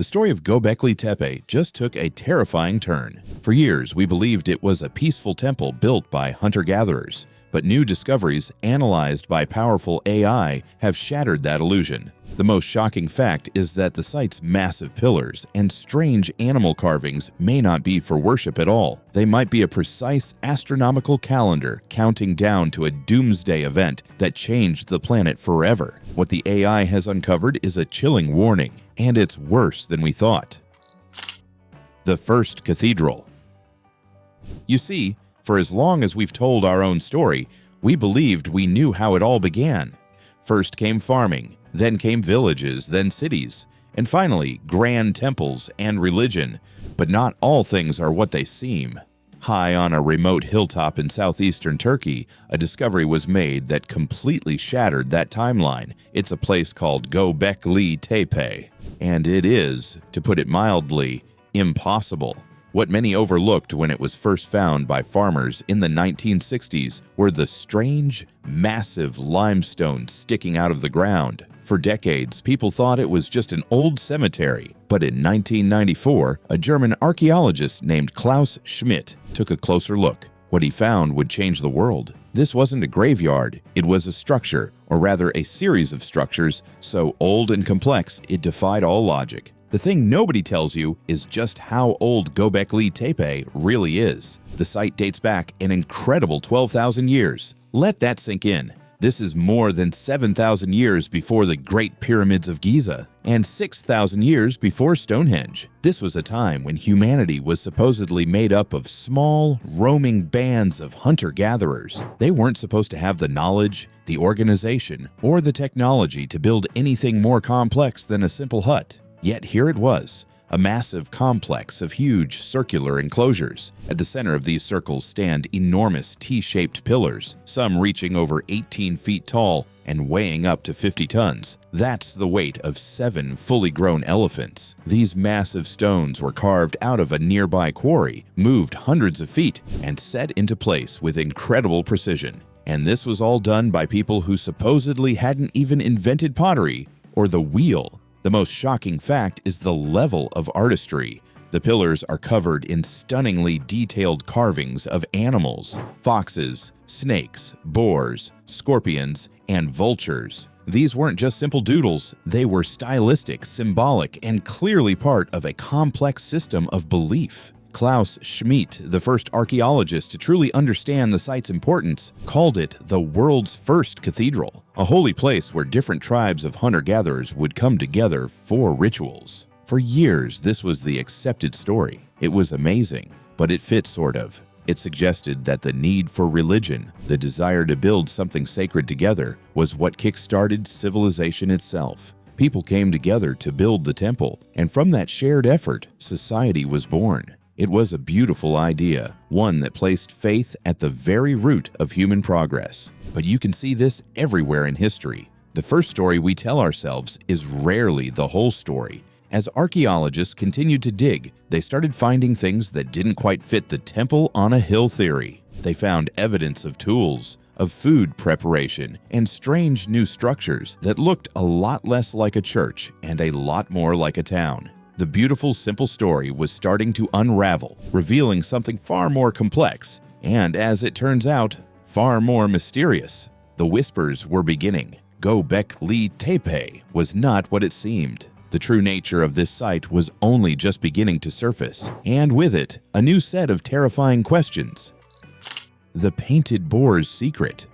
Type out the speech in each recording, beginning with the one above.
The story of Göbekli Tepe just took a terrifying turn. For years, we believed it was a peaceful temple built by hunter-gatherers, but new discoveries analyzed by powerful AI have shattered that illusion. The most shocking fact is that the site's massive pillars and strange animal carvings may not be for worship at all. They might be a precise astronomical calendar counting down to a doomsday event that changed the planet forever. What the AI has uncovered is a chilling warning, and it's worse than we thought. The first cathedral. You see, for as long as we've told our own story, we believed we knew how it all began. First came farming, then came villages, then cities, and finally grand temples and religion. But not all things are what they seem. High on a remote hilltop in southeastern Turkey, a discovery was made that completely shattered that timeline. It's a place called Göbekli Tepe, and it is, to put it mildly, impossible. What many overlooked when it was first found by farmers in the 1960s were the strange, massive limestone sticking out of the ground. For decades, people thought it was just an old cemetery, but in 1994, a German archaeologist named Klaus Schmidt took a closer look. What he found would change the world. This wasn't a graveyard, it was a structure, or rather a series of structures, so old and complex it defied all logic. The thing nobody tells you is just how old Göbekli Tepe really is. The site dates back an incredible 12,000 years. Let that sink in. This is more than 7,000 years before the Great Pyramids of Giza and 6,000 years before Stonehenge. This was a time when humanity was supposedly made up of small, roaming bands of hunter-gatherers. They weren't supposed to have the knowledge, the organization, or the technology to build anything more complex than a simple hut. Yet here it was, a massive complex of huge circular enclosures. At the center of these circles stand enormous T-shaped pillars, some reaching over 18 feet tall and weighing up to 50 tons. That's the weight of 7 fully grown elephants. These massive stones were carved out of a nearby quarry, moved hundreds of feet, and set into place with incredible precision. And this was all done by people who supposedly hadn't even invented pottery or the wheel. The most shocking fact is the level of artistry. The pillars are covered in stunningly detailed carvings of animals, foxes, snakes, boars, scorpions, and vultures. These weren't just simple doodles, they were stylistic, symbolic, and clearly part of a complex system of belief. Klaus Schmidt, the first archaeologist to truly understand the site's importance, called it the world's first cathedral, a holy place where different tribes of hunter-gatherers would come together for rituals. For years, this was the accepted story. It was amazing, but it fit sort of. It suggested that the need for religion, the desire to build something sacred together, was what kick-started civilization itself. People came together to build the temple, and from that shared effort, society was born. It was a beautiful idea, one that placed faith at the very root of human progress. But you can see this everywhere in history. The first story we tell ourselves is rarely the whole story. As archaeologists continued to dig, they started finding things that didn't quite fit the temple on a hill theory. They found evidence of tools, of food preparation, and strange new structures that looked a lot less like a church and a lot more like a town. The beautiful, simple story was starting to unravel, revealing something far more complex, and as it turns out, far more mysterious. The whispers were beginning. Göbekli Tepe was not what it seemed. The true nature of this site was only just beginning to surface, and with it, a new set of terrifying questions. The painted boar's secret.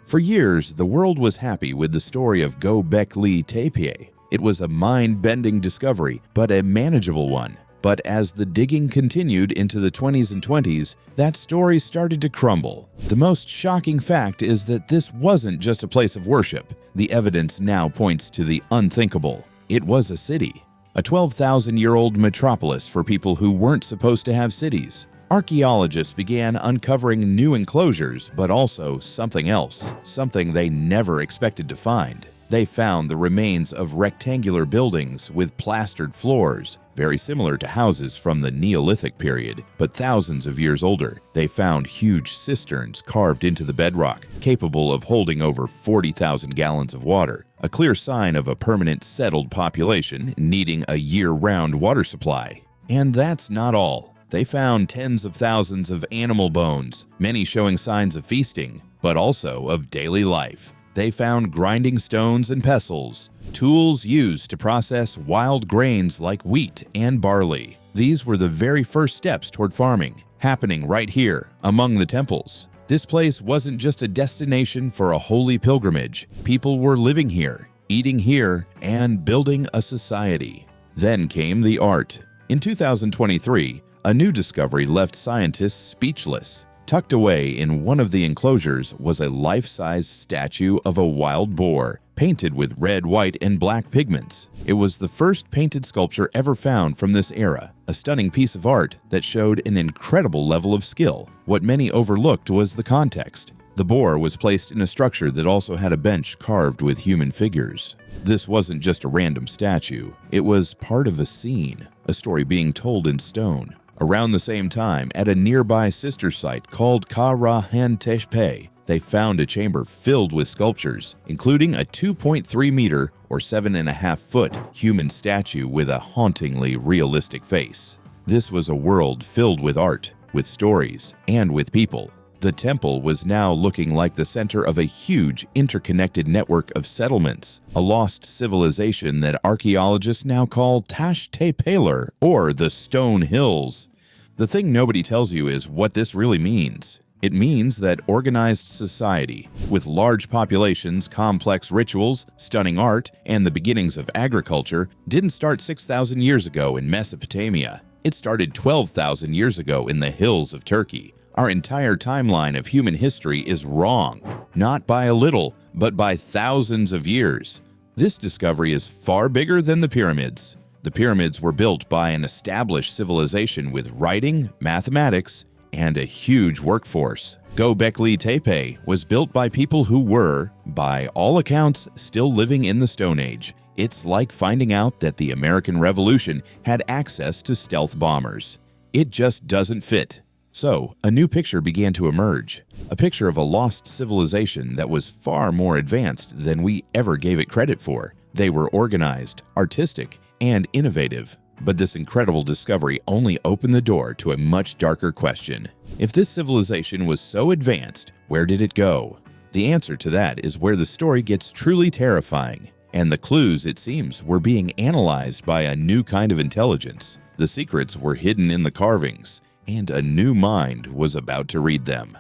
For years, the world was happy with the story of Göbekli Tepe. It was a mind-bending discovery, but a manageable one. But as the digging continued into the 20s and 20s, that story started to crumble. The most shocking fact is that this wasn't just a place of worship. The evidence now points to the unthinkable. It was a city, a 12,000-year-old metropolis for people who weren't supposed to have cities. Archaeologists began uncovering new enclosures, but also something else, something they never expected to find. They found the remains of rectangular buildings with plastered floors, very similar to houses from the Neolithic period, but thousands of years older. They found huge cisterns carved into the bedrock, capable of holding over 40,000 gallons of water, a clear sign of a permanent settled population needing a year-round water supply. And that's not all. They found tens of thousands of animal bones, many showing signs of feasting, but also of daily life. They found grinding stones and pestles, tools used to process wild grains like wheat and barley. These were the very first steps toward farming, happening right here among the temples. This place wasn't just a destination for a holy pilgrimage. People were living here, eating here, and building a society. Then came the art. In 2023, a new discovery left scientists speechless. Tucked away in one of the enclosures was a life-size statue of a wild boar, painted with red, white, and black pigments. It was the first painted sculpture ever found from this era, a stunning piece of art that showed an incredible level of skill. What many overlooked was the context. The boar was placed in a structure that also had a bench carved with human figures. This wasn't just a random statue. It was part of a scene, a story being told in stone. Around the same time, at a nearby sister site called Tepe, they found a chamber filled with sculptures, including a 2.3-meter or 7.5-foot human statue with a hauntingly realistic face. This was a world filled with art, with stories, and with people. The temple was now looking like the center of a huge, interconnected network of settlements, a lost civilization that archaeologists now call Tash Tepeler, or the Stone Hills. The thing nobody tells you is what this really means. It means that organized society, with large populations, complex rituals, stunning art, and the beginnings of agriculture, didn't start 6,000 years ago in Mesopotamia. It started 12,000 years ago in the hills of Turkey. Our entire timeline of human history is wrong, not by a little, but by thousands of years. This discovery is far bigger than the pyramids. The pyramids were built by an established civilization with writing, mathematics, and a huge workforce. Göbekli Tepe was built by people who were, by all accounts, still living in the Stone Age. It's like finding out that the American Revolution had access to stealth bombers. It just doesn't fit. So, a new picture began to emerge, a picture of a lost civilization that was far more advanced than we ever gave it credit for. They were organized, artistic, and innovative. But this incredible discovery only opened the door to a much darker question. If this civilization was so advanced, where did it go? The answer to that is where the story gets truly terrifying, and the clues, it seems, were being analyzed by a new kind of intelligence. The secrets were hidden in the carvings, and a new mind was about to read them.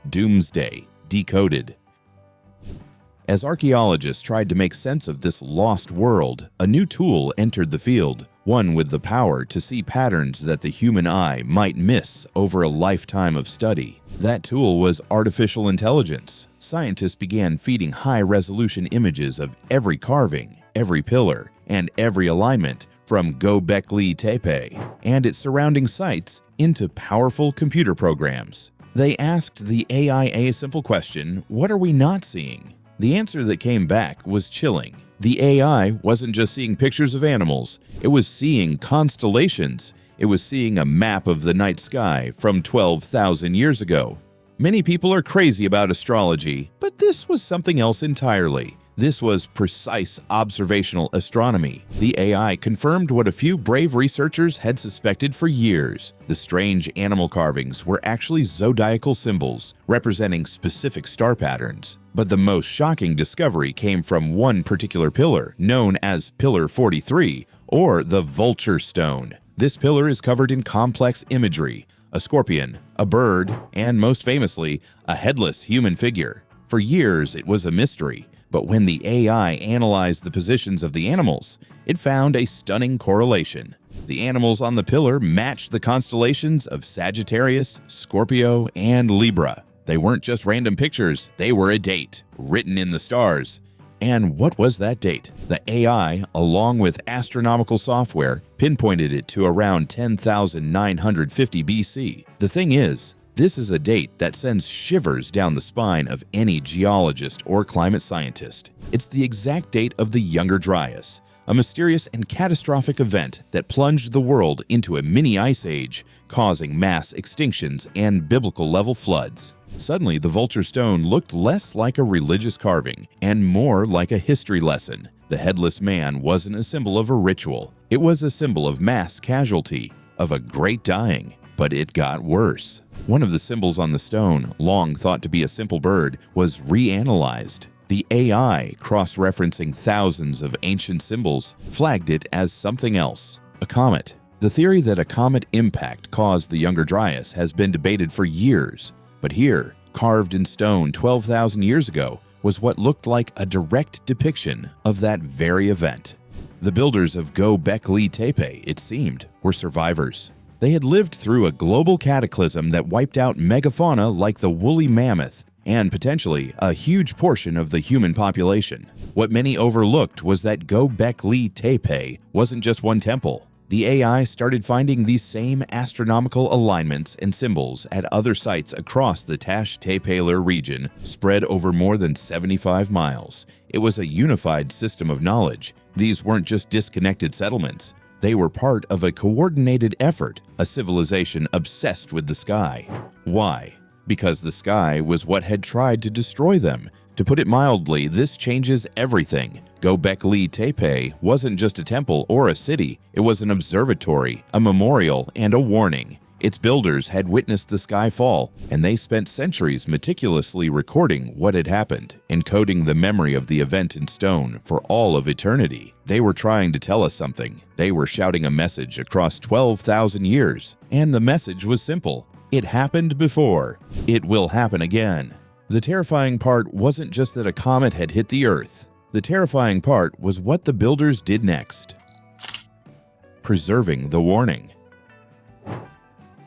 Doomsday Decoded. As archaeologists tried to make sense of this lost world, a new tool entered the field, one with the power to see patterns that the human eye might miss over a lifetime of study. That tool was artificial intelligence. Scientists began feeding high-resolution images of every carving, every pillar, and every alignment from Göbekli Tepe and its surrounding sites into powerful computer programs. They asked the AI a simple question: what are we not seeing? The answer that came back was chilling. The AI wasn't just seeing pictures of animals, it was seeing constellations. It was seeing a map of the night sky from 12,000 years ago. Many people are crazy about astrology, but this was something else entirely. This was precise observational astronomy. The AI confirmed what a few brave researchers had suspected for years. The strange animal carvings were actually zodiacal symbols, representing specific star patterns. But the most shocking discovery came from one particular pillar, known as Pillar 43, or the Vulture Stone. This pillar is covered in complex imagery: a scorpion, a bird, and most famously, a headless human figure. For years, it was a mystery. But when the AI analyzed the positions of the animals, it found a stunning correlation. The animals on the pillar matched the constellations of Sagittarius, Scorpio, and Libra. They weren't just random pictures, they were a date, written in the stars. And what was that date? The AI, along with astronomical software, pinpointed it to around 10,950 BC. The thing is, This is a date that sends shivers down the spine of any geologist or climate scientist. It's the exact date of the Younger Dryas, a mysterious and catastrophic event that plunged the world into a mini ice age, causing mass extinctions and biblical-level floods. Suddenly, the vulture stone looked less like a religious carving and more like a history lesson. The headless man wasn't a symbol of a ritual. It was a symbol of mass casualty, of a great dying. But it got worse. One of the symbols on the stone, long thought to be a simple bird, was reanalyzed. The AI, cross-referencing thousands of ancient symbols, flagged it as something else, a comet. The theory that a comet impact caused the Younger Dryas has been debated for years, but here, carved in stone 12,000 years ago, was what looked like a direct depiction of that very event. The builders of Göbekli Tepe, it seemed, were survivors. They had lived through a global cataclysm that wiped out megafauna like the woolly mammoth and potentially a huge portion of the human population. What many overlooked was that Göbekli Tepe wasn't just one temple. The AI started finding these same astronomical alignments and symbols at other sites across the Taş-Tepeler region, spread over more than 75 miles. It was a unified system of knowledge. These weren't just disconnected settlements. They were part of a coordinated effort, a civilization obsessed with the sky. Why? Because the sky was what had tried to destroy them. To put it mildly, this changes everything. Göbekli Tepe wasn't just a temple or a city, it was an observatory, a memorial, and a warning. Its builders had witnessed the sky fall, and they spent centuries meticulously recording what had happened, encoding the memory of the event in stone for all of eternity. They were trying to tell us something. They were shouting a message across 12,000 years, and the message was simple. It happened before. It will happen again. The terrifying part wasn't just that a comet had hit the Earth. The terrifying part was what the builders did next. Preserving the warning.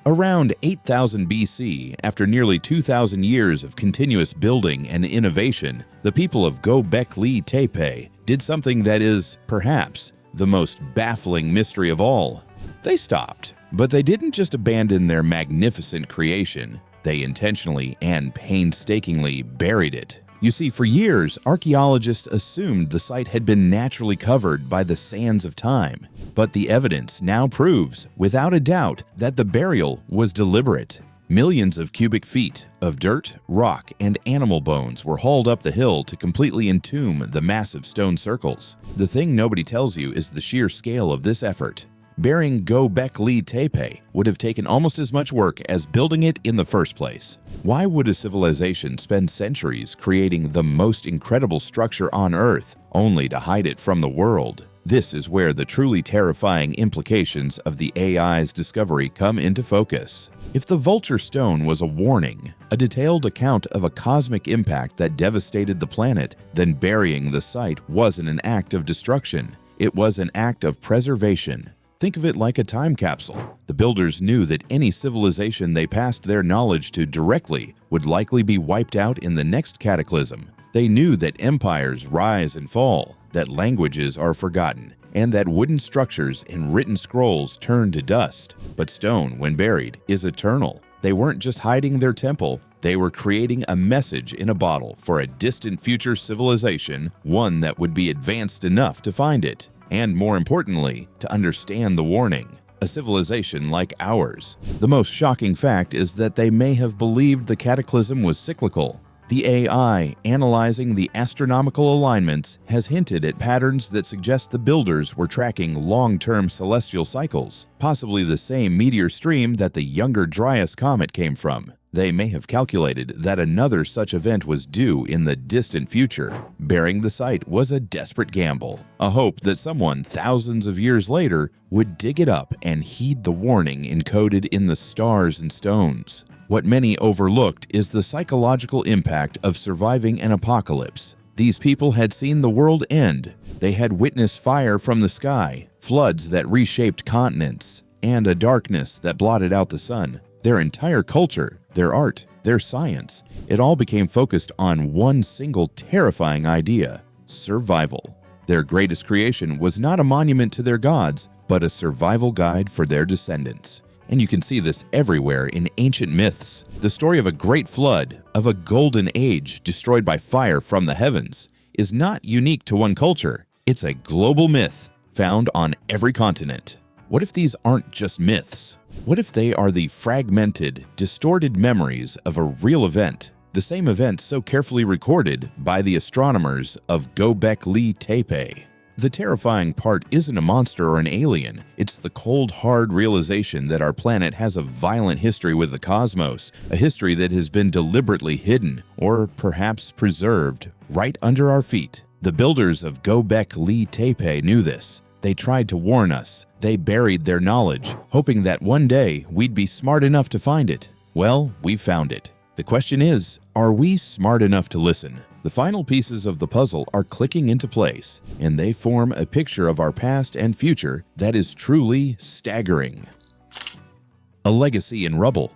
Around 8000 BC, after nearly 2,000 years of continuous building and innovation, the people of Göbekli Tepe did something that is, perhaps, the most baffling mystery of all. They stopped. But they didn't just abandon their magnificent creation. They intentionally and painstakingly buried it. You see, for years, archaeologists assumed the site had been naturally covered by the sands of time. But the evidence now proves, without a doubt, that the burial was deliberate. Millions of cubic feet of dirt, rock, and animal bones were hauled up the hill to completely entomb the massive stone circles. The thing nobody tells you is the sheer scale of this effort. Burying Göbekli Tepe would have taken almost as much work as building it in the first place. Why would a civilization spend centuries creating the most incredible structure on Earth only to hide it from the world? This is where the truly terrifying implications of the AI's discovery come into focus. If the vulture stone was a warning, a detailed account of a cosmic impact that devastated the planet, then burying the site wasn't an act of destruction. It was an act of preservation. Think of it like a time capsule. The builders knew that any civilization they passed their knowledge to directly would likely be wiped out in the next cataclysm. They knew that empires rise and fall, that languages are forgotten, and that wooden structures and written scrolls turn to dust. But stone, when buried, is eternal. They weren't just hiding their temple, they were creating a message in a bottle for a distant future civilization, one that would be advanced enough to find it. And more importantly, to understand the warning. A civilization like ours. The most shocking fact is that they may have believed the cataclysm was cyclical. The AI, analyzing the astronomical alignments, has hinted at patterns that suggest the builders were tracking long-term celestial cycles, possibly the same meteor stream that the Younger Dryas comet came from. They may have calculated that another such event was due in the distant future. Burying the site was a desperate gamble, a hope that someone thousands of years later would dig it up and heed the warning encoded in the stars and stones. What many overlooked is the psychological impact of surviving an apocalypse. These people had seen the world end. They had witnessed fire from the sky, floods that reshaped continents, and a darkness that blotted out the sun. Their entire culture, their art, their science, it all became focused on one single terrifying idea: survival. Their greatest creation was not a monument to their gods, but a survival guide for their descendants. And you can see this everywhere in ancient myths. The story of a great flood, of a golden age destroyed by fire from the heavens, is not unique to one culture. It's a global myth found on every continent. What if these aren't just myths? What if they are the fragmented, distorted memories of a real event? The same event so carefully recorded by the astronomers of Göbekli Tepe. The terrifying part isn't a monster or an alien. It's the cold, hard realization that our planet has a violent history with the cosmos, a history that has been deliberately hidden, or perhaps preserved, right under our feet. The builders of Göbekli Tepe knew this. They tried to warn us. They buried their knowledge, hoping that one day we'd be smart enough to find it. Well, we've found it. The question is, are we smart enough to listen? The final pieces of the puzzle are clicking into place, and they form a picture of our past and future that is truly staggering. A legacy in rubble.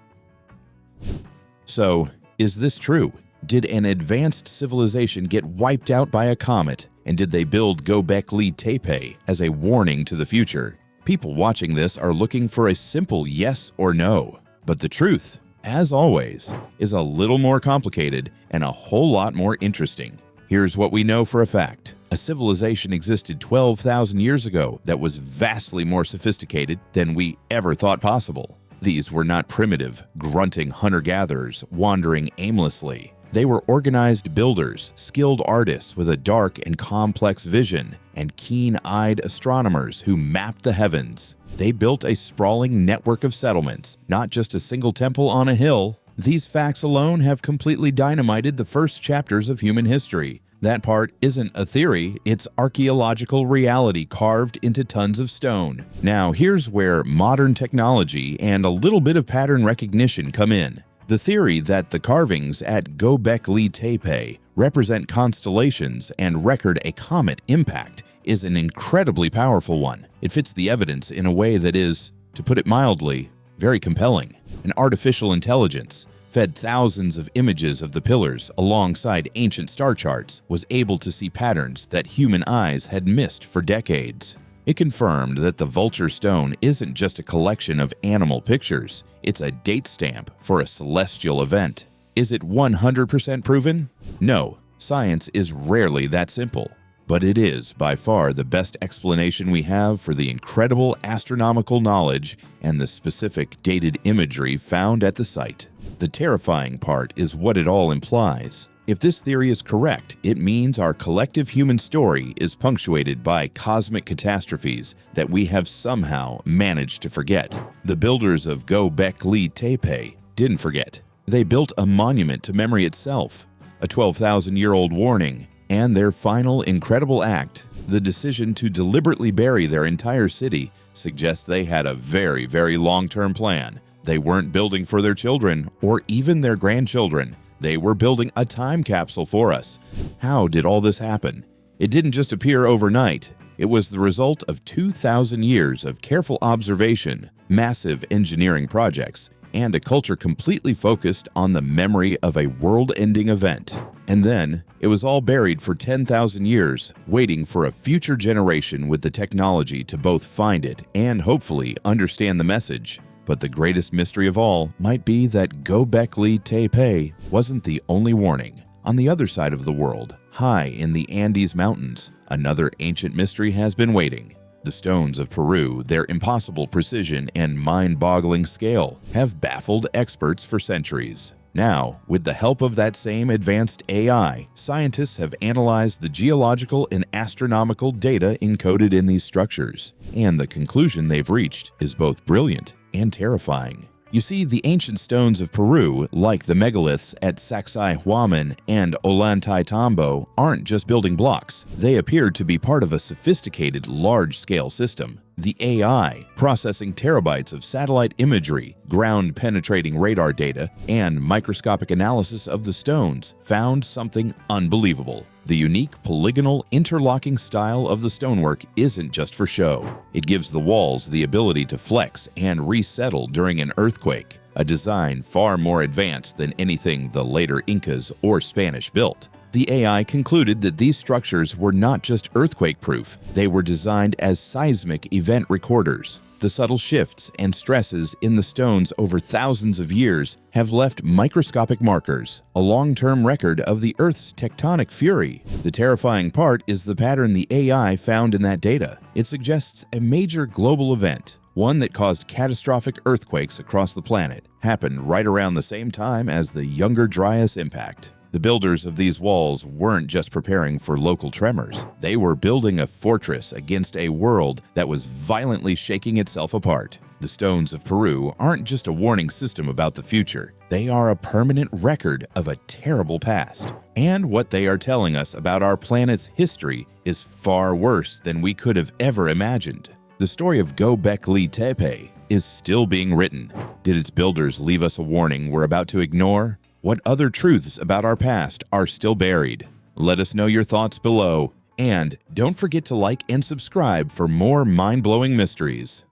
So, is this true? Did an advanced civilization get wiped out by a comet, and did they build Göbekli Tepe as a warning to the future? People watching this are looking for a simple yes or no. But the truth, as always, is a little more complicated and a whole lot more interesting. Here's what we know for a fact. A civilization existed 12,000 years ago that was vastly more sophisticated than we ever thought possible. These were not primitive, grunting hunter-gatherers wandering aimlessly. They were organized builders, skilled artists with a dark and complex vision, and keen-eyed astronomers who mapped the heavens. They built a sprawling network of settlements, not just a single temple on a hill. These facts alone have completely dynamited the first chapters of human history. That part isn't a theory, it's archaeological reality carved into tons of stone. Now, here's where modern technology and a little bit of pattern recognition come in. The theory that the carvings at Göbekli Tepe represent constellations and record a comet impact is an incredibly powerful one. It fits the evidence in a way that is, to put it mildly, very compelling. An artificial intelligence, fed thousands of images of the pillars alongside ancient star charts, was able to see patterns that human eyes had missed for decades. It confirmed that the vulture stone isn't just a collection of animal pictures, it's a date stamp for a celestial event. Is it 100% proven? No, science is rarely that simple. But it is by far the best explanation we have for the incredible astronomical knowledge and the specific dated imagery found at the site. The terrifying part is what it all implies. If this theory is correct, it means our collective human story is punctuated by cosmic catastrophes that we have somehow managed to forget. The builders of Göbekli Tepe didn't forget. They built a monument to memory itself, a 12,000-year-old warning, and their final incredible act, the decision to deliberately bury their entire city, suggests they had a very, very long-term plan. They weren't building for their children or even their grandchildren. They were building a time capsule for us. How did all this happen? It didn't just appear overnight. It was the result of 2,000 years of careful observation, massive engineering projects, and a culture completely focused on the memory of a world-ending event. And then, it was all buried for 10,000 years, waiting for a future generation with the technology to both find it and hopefully understand the message. But the greatest mystery of all might be that Göbekli Tepe wasn't the only warning. On the other side of the world, high in the Andes Mountains, another ancient mystery has been waiting. The stones of Peru, their impossible precision and mind-boggling scale, have baffled experts for centuries. Now, with the help of that same advanced AI, scientists have analyzed the geological and astronomical data encoded in these structures, and the conclusion they've reached is both brilliant and terrifying. You see, the ancient stones of Peru, like the megaliths at Sacsayhuaman and Ollantaytambo, aren't just building blocks. They appear to be part of a sophisticated, large-scale system. The AI, processing terabytes of satellite imagery, ground-penetrating radar data, and microscopic analysis of the stones, found something unbelievable. The unique polygonal interlocking style of the stonework isn't just for show. It gives the walls the ability to flex and resettle during an earthquake, a design far more advanced than anything the later Incas or Spanish built. The AI concluded that these structures were not just earthquake-proof, they were designed as seismic event recorders. The subtle shifts and stresses in the stones over thousands of years have left microscopic markers, a long-term record of the Earth's tectonic fury. The terrifying part is the pattern the AI found in that data. It suggests a major global event, one that caused catastrophic earthquakes across the planet, happened right around the same time as the Younger Dryas impact. The builders of these walls weren't just preparing for local tremors. They were building a fortress against a world that was violently shaking itself apart. The stones of Peru aren't just a warning system about the future. They are a permanent record of a terrible past. And what they are telling us about our planet's history is far worse than we could have ever imagined. The story of Göbekli Tepe is still being written. Did its builders leave us a warning we're about to ignore? What other truths about our past are still buried? Let us know your thoughts below. And don't forget to like and subscribe for more mind-blowing mysteries.